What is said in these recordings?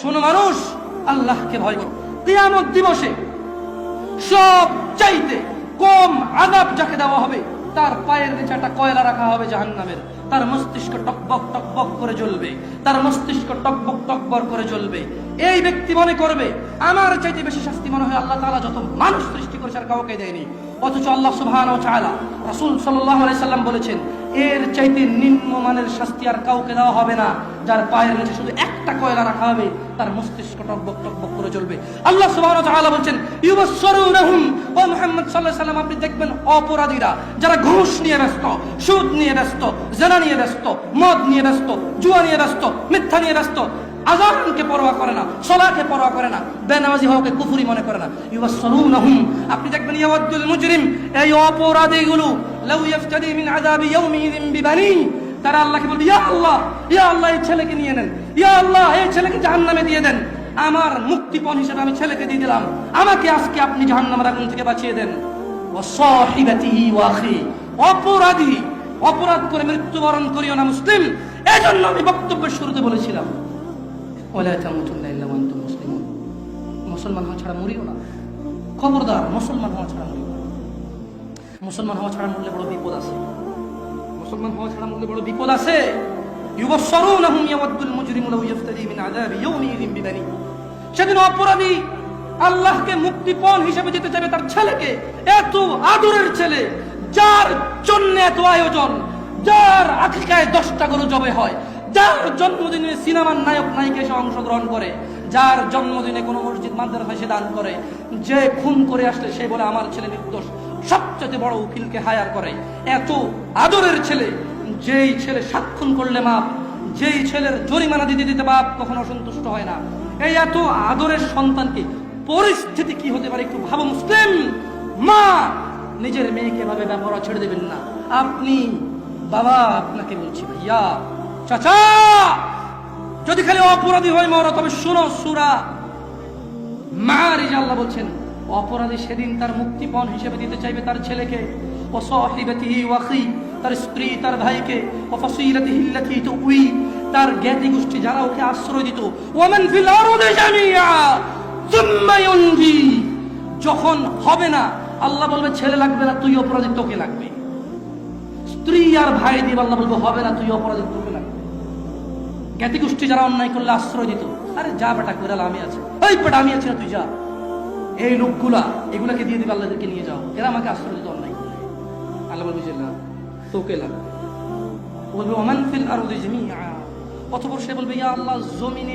শোনো মানুষ, আল্লাহকে ভয় করো। কিয়ামত দিবসে সব চাইতে কম আযাব যাকে দেওয়া হবে, তার পায়ের নিচে একটা কয়লা রাখা হবে জাহান্নামের। তার মস্তিষ্ক টকবক টকবক করে জ্বলবে, তার মস্তিষ্ক টকবক টকবক করে জ্বলবে। এই ব্যক্তি মনে করবে আমার চাইতে বেশি শাস্তি মনে হয় আল্লাহ তাআলা যত মানুষ সৃষ্টি করেছে আর কাউকে দেয়নি। অথচ আল্লাহ সুবহানাহু ওয়া তাআলা, রাসূল সাল্লাল্লাহু আলাইহি সাল্লাম বলেছেন, এর চাইতে নিম্নমানের শাস্তি আর কাউকে দেওয়া হবে না, যার পায়ের নিচে শুধু একটা কয়লা রাখা হবে, তার মস্তিষ্ক টকবক টকবক করে জ্বলবে। আল্লাহ সুবহানাহু ওয়া তাআলা বলেন, ইউবাসসিরুনহুম, ও মুহাম্মদ সাল্লাল্লাহু আলাইহি সাল্লাম, আপনি দেখবেন অপরাধীরা যারা ঘুষ নিয়ে ব্যস্ত, সুদ নিয়ে ব্যস্ত, জিনা নিয়ে ব্যস্ত, মদ নিয়ে ব্যস্ত, জুয়া নিয়ে ব্যস্ত, মিথ্যা নিয়ে ব্যস্ত, আযানকে পরোয়া করে না, সালাতকে পরোয়া করে না, বেনামাজি হওয়াকে কুফরি মনে করে না। ইউবাসসিরুনহুম, আপনি দেখবেন ইয়াওয়াদুল মুজরিম, এই অপরাধীগুলো লাউ ইফতাদি মিন আযাবি ইয়াউমিযিন বিবানি, তারা আল্লাহকে বলবে, ইয়া আল্লাহ, ইয়া আল্লাহ, এই ছেলেকে নিয়ে নেন, ইয়া আল্লাহ, এই ছেলেকে জাহান্নামে দিয়ে দেন, আমার মুক্তিপণ হিসেবে আমি ছেলেকে দিয়ে দিলাম, আমাকে আজকে আপনি জাহান্নামের আগুন থেকে বাঁচিয়ে দেন। ওয়া সাহিবাতিহি ওয়া আখি, অপরাধী অপরাধ করে মৃত্যুবরণ করিও না মুসলিম। এজন্য আমি বক্তব্যের শুরুতে বলেছিলাম, ওয়ালা তামুতুন্না ইল্লা ওয়া আনতুম মুসলিমুন, মুসলমান হওয়া ছাড়া মরিও না। খবরদার, মুসলমান হওয়া ছাড়া মরিও না। মুসলমান হওয়া ছাড়া মরলে বড় বিপদ আছে, মুসলমান হওয়া ছাড়া মরলে বড় বিপদ আছে। ইউবাসসিরুনহুম ইয়াওয়াদুল মুজরিমু লাউ ইফতাদি মিন আযাবি ইয়াউমিযিন বিবানি, সেদিন অপরাধী আল্লাহকে মুক্তিপণ হিসেবে দিতে চাইবে তার ছেলেকে, এত আদরের ছেলে, যার জন্য এত আয়োজন, যার আকিকায় 10টা গরু জবে হয়, যার জন্মদিনে সিনেমার নায়ক নায়িকা এসে অংশগ্রহণ করে, যার জন্মদিনে কোনো মসজিদ মাদ্রাসায় সে দান করে, যে খুন করে আসলে সে বলে আমার ছেলে নির্দোষ, সবচেয়ে বড় উকিলকে হায়ার করে। এত আদরের ছেলে, যেই ছেলে 7 খুন করলে মাপ, যেই ছেলের জরিমানা দিতে দিতে বাপ কখনো অসন্তুষ্ট হয় না, এই এত আদরের সন্তানকে পরিস্থিতি কি হতে পারে একটু ভাবো মুসলিম। মা নিজের মেয়েকে ভাবে ব্যবহার ছেড়ে দেবেন না। আপনি বাবা, আপনাকে বলছি ভাইয়া, চাচা, যদি খালি অপরাধী হয় মরো, তবে শোনো সূরা মাআরিজ আল্লাহ বলছেন, অপরাধী সেদিন তার মুক্তিপণ হিসেবে দিতে চাইবে তার ছেলেকে, ও সাহিবাতিহি ওয়া আখি, তার স্ত্রী, তার ভাইকে, ও ফাসিলাতিহি আল্লাতী তুই, তার জ্ঞাতি গোষ্ঠী যারা ওকে আশ্রয় দিত, ওয়া মান ফিল আরদি জামিআ সুম্মা ইউনজি, যখন হবে না, আল্লাহ বলবে ছেলে লাগবে না, তুই অপরাধী, তোকে লাগবে। স্ত্রী আর ভাই দিয়ে আল্লাহ বলবে হবে না, তুই অপরাধী, তোকে লাগবে। জ্ঞাতি গোষ্ঠী যারা অন্যায় করলে আশ্রয় দিত, আরে যা বেটা কইরাল, আমি আছি, ওই বেটা আমি আছি না, তুই যা। এই লোকগুলা এগুলাকে দিয়ে দিবে, আল্লাহদেরকে নিয়ে যাও, এরা আমাকে আশ্রয় দিত অন্যায় করলে। আল্লাহ বলবে যে না, তোকে লাগবে। বলবে ওমান ফিল আরদি জামিআ, অতঃপর সে বলবে ইয়া আল্লাহ, জমিন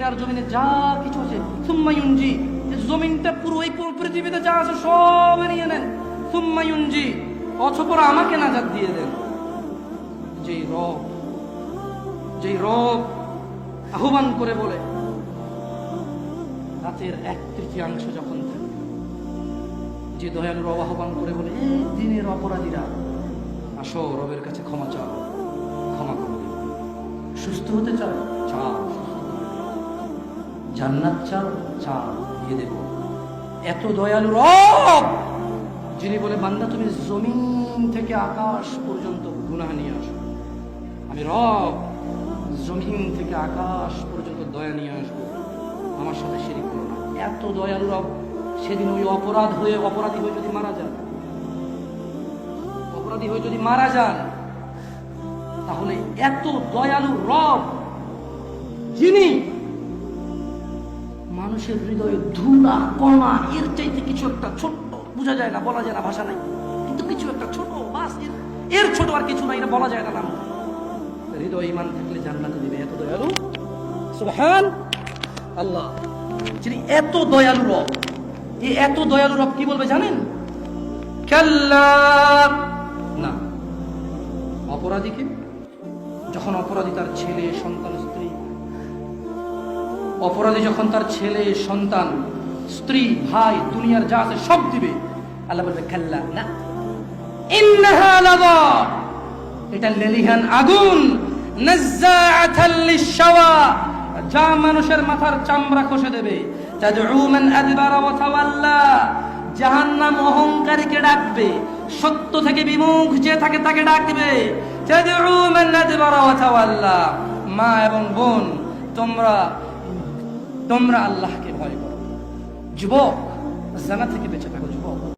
আর জমিনে যা কিছু আছে, সুম্মা ইউনজি, জমিনটা পুরো এই পৃথিবীতে যা আছে সব নিয়ে নেন, সুম্মা ইউনজি, অতঃপর আমাকে নাজাত দিয়ে দেন। যেই রব আহ্বান করে বলে, রাতের 1/3 যখন থাকে, যে দয়ালু রব আহ্বান করে বলে, এই দিনের অপরাধীরা আসো রবের কাছে ক্ষমা চাও, ক্ষমা করে দেব। সুস্থ হতে চাও, চাও, জান্নাত চাও, চাও, দিয়ে দেব। এত দয়ালু রব, যিনি বলে বান্দা তুমি জমিন থেকে আকাশ পর্যন্ত গুনাহ নিয়ে আসো, আমি রব জমিন থেকে আকাশ পর্যন্ত দয়া নিয়ে আসবো, আমার সাথে শিরিক করো না। এত দয়ালু রব, সেদিন ওই অপরাধী হয়ে যদি মারা যান, তাহলে এত দয়ালু রব, যিনি মানুষের হৃদয়ে ধুলা কণা এর চাইতে কিছু একটা ছোট্ট, বোঝা যায় না, বলা যায় না, ভাষা নাই, কিন্তু কিছু একটা ছোট, বাস এর ছোট আর কিছু নাই, এটা বলা যায় না, নাম হৃদয় ঈমান থাকলে জান্নাতে দিবে। এত দয়ালু, সুবহান আল্লাহ, যিনি এত দয়ালু রব। এই এত দয়ালু রব কি বলবে জানেন? কাল্লা, না। অপরাধীকে যখন অপরাধী তার ছেলে, সন্তান, স্ত্রী, অপরাধী যখন তার ছেলে, সন্তান, স্ত্রী, ভাই, দুনিয়ার যা আছে সব দিবে, আল্লাহ বলবে কাল্লা, না, ইন্নাহা লাযা, এটা লেলিহান আগুন, নাজ্জাআতাল লিশ-শাওয়া, যা মানুষের মাথার চামড়া খসে দেবে, তাদউ মান আদবারা ওয়া তাওয়াল্লা, জাহান্নাম অহংকারীকে ডাকবে, সত্য থেকে বিমুখ যে থাকে তাকে ডাকবে, তাদউ মান আদবারা ওয়া তাওয়াল্লা। মা এবং বোন, তোমরা তোমরা আল্লাহকে ভয় করো। যুবক, জানা থেকে বেঁচে থাকো যুবক।